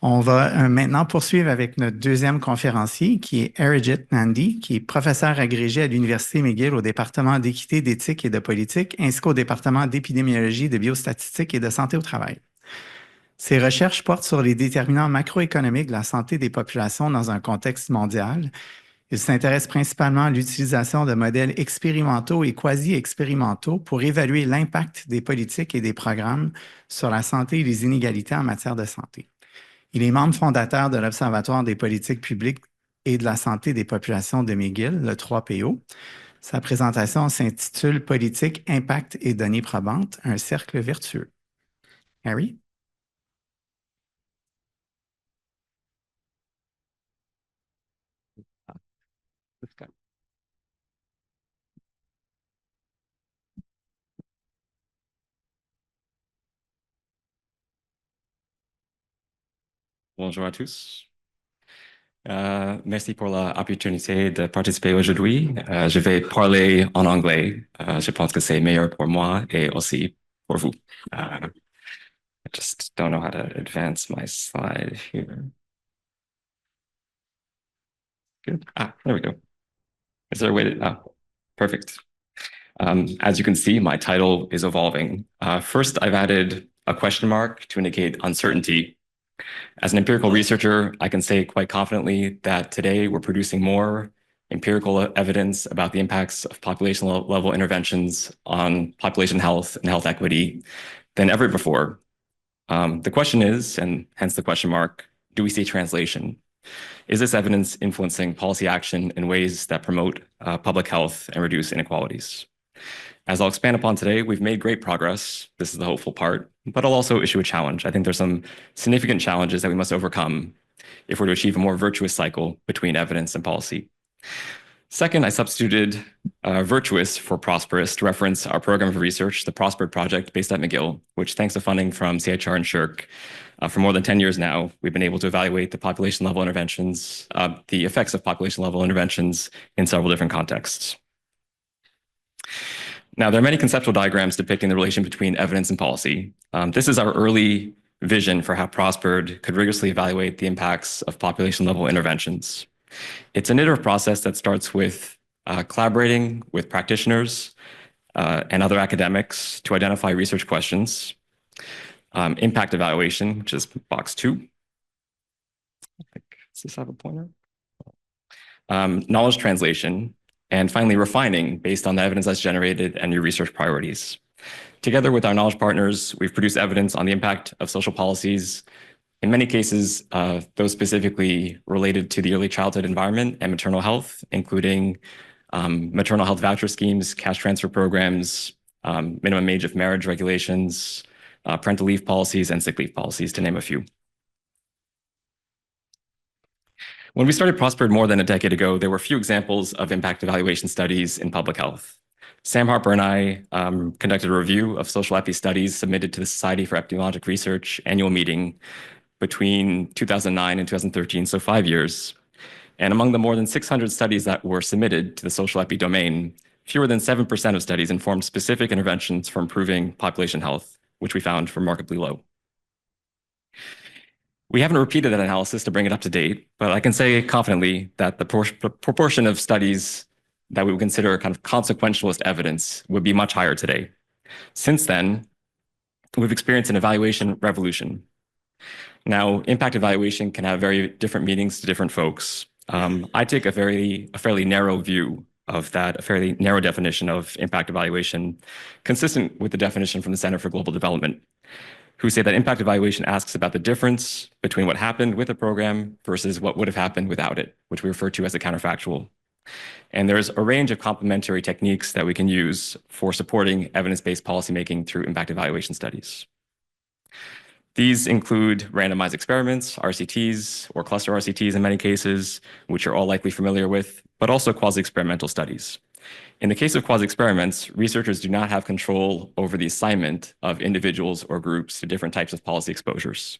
On va maintenant poursuivre avec notre deuxième conférencier, qui est Arijit Nandi, qui est professeur agrégé à l'Université McGill au département d'équité, d'éthique et de politique, ainsi qu'au département d'épidémiologie, de biostatistique et de santé au travail. Ses recherches portent sur les déterminants macroéconomiques de la santé des populations dans un contexte mondial. Il s'intéresse principalement à l'utilisation de modèles expérimentaux et quasi-expérimentaux pour évaluer l'impact des politiques et des programmes sur la santé et les inégalités en matière de santé. Il est membre fondateur de l'Observatoire des politiques publiques et de la santé des populations de McGill, le 3PO. Sa présentation s'intitule Politique, impact et données probantes, un cercle vertueux. Harry? Bonjour à tous. Merci pour l'opportunité de participer aujourd'hui. Je vais parler en anglais. Je pense que c'est meilleur pour moi et aussi pour vous. I just don't know how to advance my slide here. Good. There we go. Is there a way to? Perfect. As you can see, my title is evolving. First, I've added a question mark to indicate uncertainty. As an empirical researcher, I can say quite confidently that today we're producing more empirical evidence about the impacts of population level interventions on population health and health equity than ever before. The question is, and hence the question mark, do we see translation? Is this evidence influencing policy action in ways that promote public health and reduce inequalities? As I'll expand upon today, we've made great progress. This is the hopeful part, but I'll also issue a challenge. I think there's some significant challenges that we must overcome if we're to achieve a more virtuous cycle between evidence and policy. Second, I substituted virtuous for prosperous to reference our program of research, the Prospered Project based at McGill, which thanks to funding from CHR and SSHRC, for more than 10 years now, we've been able to evaluate the population level interventions, the effects of population level interventions in several different contexts. Now, there are many conceptual diagrams depicting the relation between evidence and policy. This is our early vision for how Prospered could rigorously evaluate the impacts of population level interventions. It's an iterative process that starts with collaborating with practitioners and other academics to identify research questions, impact evaluation, which is box 2. Does this have a pointer? Knowledge translation, and finally refining based on the evidence that's generated and your research priorities. Together with our knowledge partners, we've produced evidence on the impact of social policies, in many cases, those specifically related to the early childhood environment and maternal health, including maternal health voucher schemes, cash transfer programs, minimum age of marriage regulations, parental leave policies, and sick leave policies, to name a few. When we started Prospered more than a decade ago, there were few examples of impact evaluation studies in public health. Sam Harper and I conducted a review of social epi studies submitted to the Society for Epidemiologic Research annual meeting between 2009 and 2013, so 5 years. And among the more than 600 studies that were submitted to the social epi domain, fewer than 7% of studies informed specific interventions for improving population health, which we found remarkably low. We haven't repeated that analysis to bring it up to date, but I can say confidently that the proportion of studies that we would consider kind of consequentialist evidence would be much higher today. Since then, we've experienced an evaluation revolution. Now, impact evaluation can have very different meanings to different folks. I take a fairly narrow view of that, a fairly narrow definition of impact evaluation, consistent with the definition from the Center for Global Development, who say that impact evaluation asks about the difference between what happened with a program versus what would have happened without it, which we refer to as the counterfactual. And there's a range of complementary techniques that we can use for supporting evidence-based policymaking through impact evaluation studies. These include randomized experiments, RCTs, or cluster RCTs in many cases, which you're all likely familiar with, but also quasi-experimental studies. In the case of quasi-experiments, researchers do not have control over the assignment of individuals or groups to different types of policy exposures.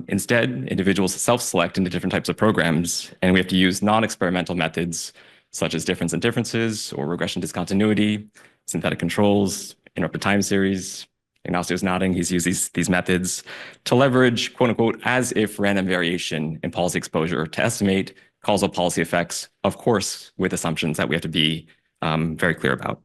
Instead, individuals self-select into different types of programs, and we have to use non-experimental methods such as difference in differences or regression discontinuity, synthetic controls, interrupted time series, Ignacio's nodding. He's used these methods to leverage, quote unquote, as if random variation in policy exposure to estimate causal policy effects, of course, with assumptions that we have to be very clear about.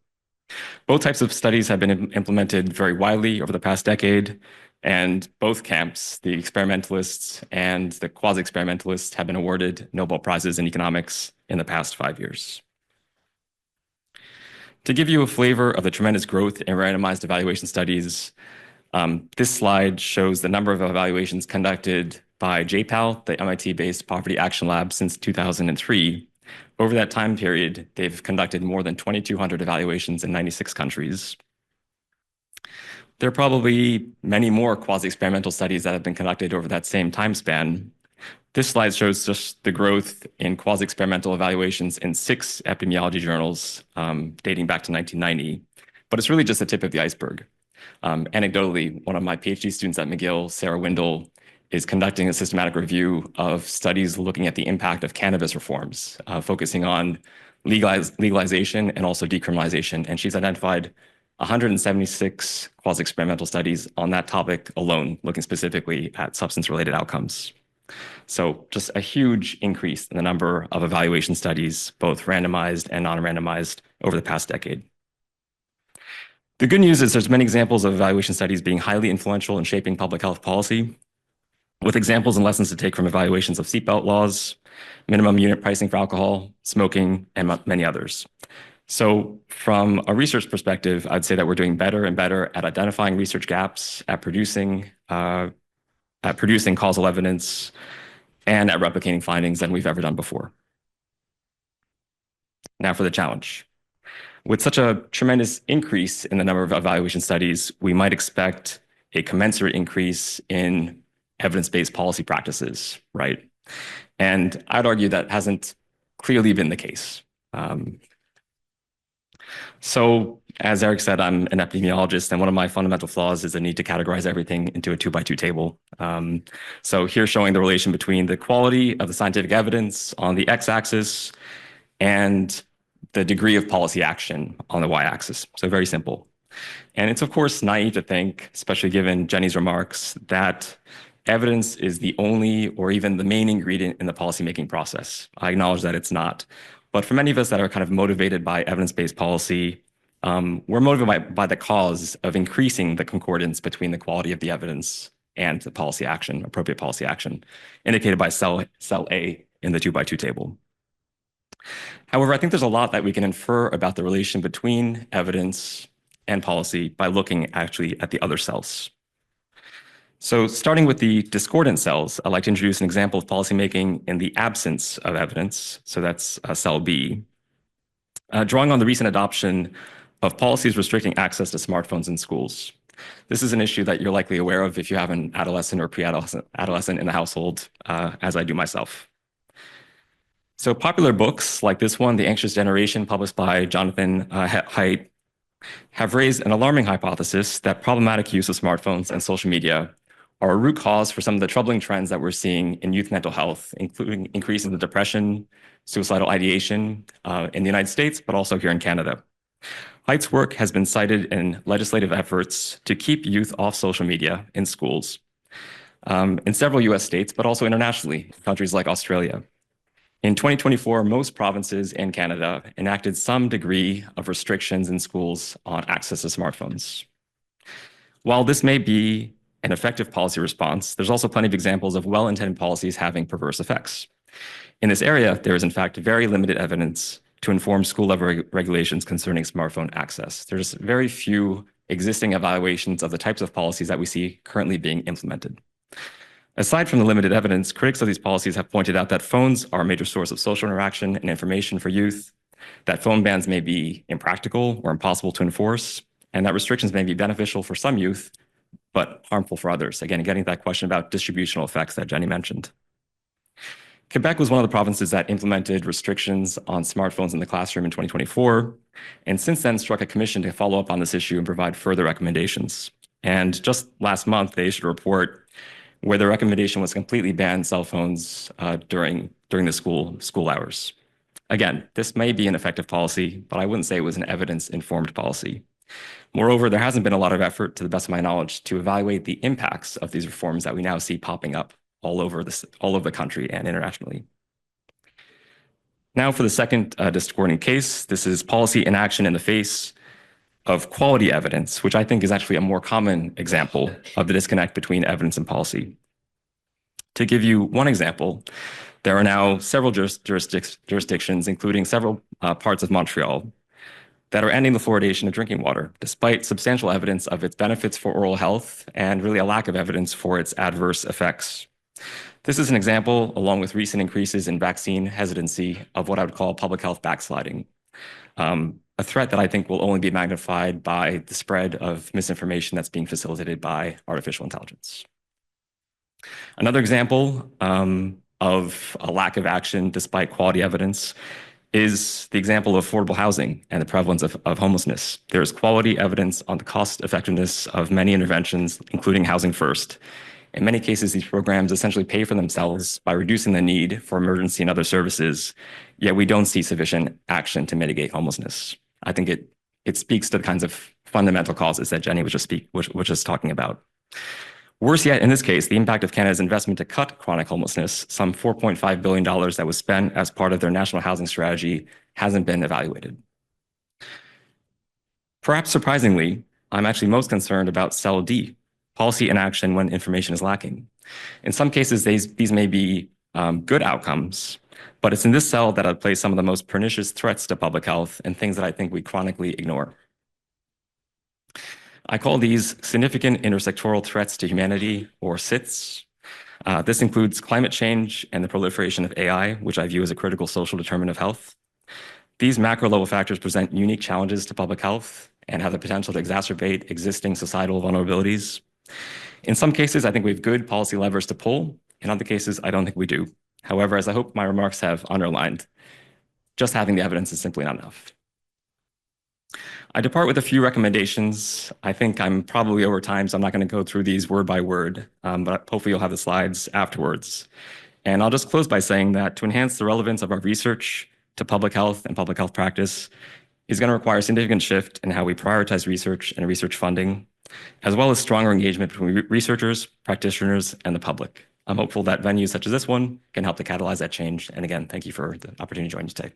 Both types of studies have been implemented very widely over the past decade, and both camps, the experimentalists and the quasi-experimentalists, have been awarded Nobel Prizes in economics in the past 5 years. To give you a flavor of the tremendous growth in randomized evaluation studies, this slide shows the number of evaluations conducted by JPAL, the MIT-based Poverty Action Lab, since 2003. Over that time period, they've conducted more than 2,200 evaluations in 96 countries. There are probably many more quasi-experimental studies that have been conducted over that same time span. This slide shows just the growth in quasi-experimental evaluations in 6 epidemiology journals dating back to 1990, but it's really just the tip of the iceberg. Anecdotally, one of my PhD students at McGill, Sarah Windle, is conducting a systematic review of studies looking at the impact of cannabis reforms, focusing on legalization and also decriminalization. And she's identified 176 quasi-experimental studies on that topic alone, looking specifically at substance-related outcomes. So just a huge increase in the number of evaluation studies, both randomized and non-randomized, over the past decade. The good news is there's many examples of evaluation studies being highly influential in shaping public health policy, with examples and lessons to take from evaluations of seatbelt laws, minimum unit pricing for alcohol, smoking, and many others. So from a research perspective, I'd say that we're doing better and better at identifying research gaps, at producing causal evidence, and at replicating findings than we've ever done before. Now for the challenge. With such a tremendous increase in the number of evaluation studies, we might expect a commensurate increase in evidence-based policy practices, right? And I'd argue that hasn't clearly been the case. So as Eric said, I'm an epidemiologist, and one of my fundamental flaws is the need to categorize everything into a 2x2 table. So here's showing the relation between the quality of the scientific evidence on the x-axis and the degree of policy action on the y-axis. So very simple. And it's, of course, naive to think, especially given Jenny's remarks, that evidence is the only or even the main ingredient in the policymaking process. I acknowledge that it's not. But for many of us that are kind of motivated by evidence-based policy, we're motivated by the cause of increasing the concordance between the quality of the evidence and the policy action, appropriate policy action, indicated by cell A in the 2x2 table. However, I think there's a lot that we can infer about the relation between evidence and policy by looking actually at the other cells. So starting with the discordant cells, I'd like to introduce an example of policymaking in the absence of evidence. So that's cell B. Drawing on the recent adoption of policies restricting access to smartphones in schools. This is an issue that you're likely aware of if you have an adolescent or pre-adolescent in the household, as I do myself. So popular books like this one, The Anxious Generation, published by Jonathan Haidt, have raised an alarming hypothesis that problematic use of smartphones and social media are a root cause for some of the troubling trends that we're seeing in youth mental health, including increases in depression, suicidal ideation in the United States, but also here in Canada. Haidt's work has been cited in legislative efforts to keep youth off social media in schools in several US states, but also internationally, countries like Australia. In 2024, most provinces in Canada enacted some degree of restrictions in schools on access to smartphones. While this may be an effective policy response, there's also plenty of examples of well-intended policies having perverse effects. In this area, there is in fact very limited evidence to inform school-level regulations concerning smartphone access. There's very few existing evaluations of the types of policies that we see currently being implemented. Aside from the limited evidence, critics of these policies have pointed out that phones are a major source of social interaction and information for youth, that phone bans may be impractical or impossible to enforce, and that restrictions may be beneficial for some youth, but harmful for others. Again, getting to that question about distributional effects that Jenny mentioned. Quebec was one of the provinces that implemented restrictions on smartphones in the classroom in 2024, and since then struck a commission to follow up on this issue and provide further recommendations. And just last month, they issued a report where the recommendation was completely ban cell phones during the school hours. Again, this may be an effective policy, but I wouldn't say it was an evidence-informed policy. Moreover, there hasn't been a lot of effort, to the best of my knowledge, to evaluate the impacts of these reforms that we now see popping up all over the country and internationally. Now for the second discordant case, this is policy inaction in the face of quality evidence, which I think is actually a more common example of the disconnect between evidence and policy. To give you one example, there are now several jurisdictions, including several parts of Montreal, that are ending the fluoridation of drinking water, despite substantial evidence of its benefits for oral health and really a lack of evidence for its adverse effects. This is an example, along with recent increases in vaccine hesitancy, of what I would call public health backsliding, a threat that I think will only be magnified by the spread of misinformation that's being facilitated by artificial intelligence. Another example of a lack of action despite quality evidence is the example of affordable housing and the prevalence of homelessness. There is quality evidence on the cost effectiveness of many interventions, including Housing First. In many cases, these programs essentially pay for themselves by reducing the need for emergency and other services, yet we don't see sufficient action to mitigate homelessness. I think it speaks to the kinds of fundamental causes that Jenny was just talking about. Worse yet, in this case, the impact of Canada's investment to cut chronic homelessness, some $4.5 billion that was spent as part of their national housing strategy, hasn't been evaluated. Perhaps surprisingly, I'm actually most concerned about cell D, policy inaction when information is lacking. In some cases, these may be good outcomes, but it's in this cell that I'd place some of the most pernicious threats to public health and things that I think we chronically ignore. I call these significant intersectoral threats to humanity, or SITs. This includes climate change and the proliferation of AI, which I view as a critical social determinant of health. These macro-level factors present unique challenges to public health and have the potential to exacerbate existing societal vulnerabilities. In some cases, I think we have good policy levers to pull. In other cases, I don't think we do. However, as I hope my remarks have underlined, just having the evidence is simply not enough. I depart with a few recommendations. I think I'm probably over time, so I'm not going to go through these word by word, but hopefully you'll have the slides afterwards. And I'll just close by saying that to enhance the relevance of our research to public health and public health practice is going to require a significant shift in how we prioritize research and research funding, as well as stronger engagement between researchers, practitioners, and the public. I'm hopeful that venues such as this one can help to catalyze that change. And again, thank you for the opportunity to join us today.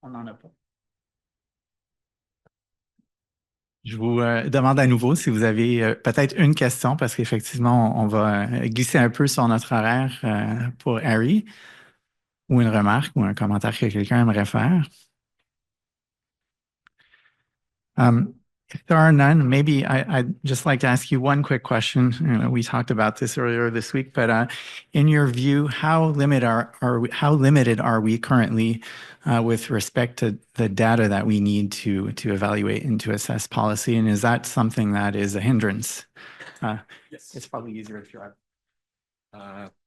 On n'en a pas. Je vous demande à nouveau si vous avez peut-être une question, parce qu'effectivement, on va glisser un peu sur notre horaire pour Harry, ou une remarque ou un commentaire que quelqu'un aimerait faire. If there are none, maybe I'd just like to ask you one quick question. We talked about this earlier this week, but in your view, how limited are we currently with respect to the data that we need to evaluate and to assess policy? And is that something that is a hindrance? Yes. It's probably easier if you're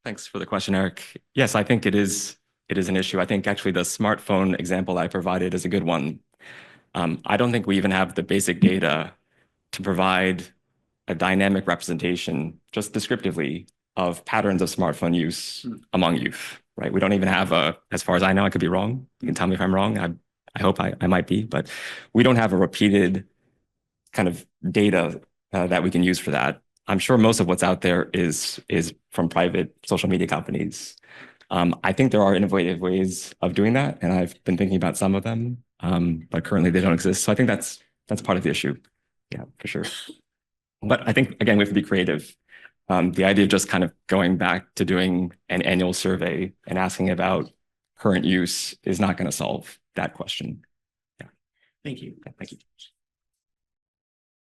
Thanks for the question, Eric. Yes, I think it is an issue. I think actually the smartphone example I provided is a good one. I don't think we even have the basic data to provide a dynamic representation, just descriptively, of patterns of smartphone use among youth, right? We don't even have as far as I know, I could be wrong. You can tell me if I'm wrong. I hope I might be, but we don't have a repeated kind of data that we can use for that. I'm sure most of what's out there is from private social media companies. I think there are innovative ways of doing that, and I've been thinking about some of them, but currently they don't exist. So I think that's part of the issue. Yeah, for sure. But I think, again, we have to be creative. The idea of just kind of going back to doing an annual survey and asking about current use is not going to solve that question. Yeah. Thank you. Yeah, thank you.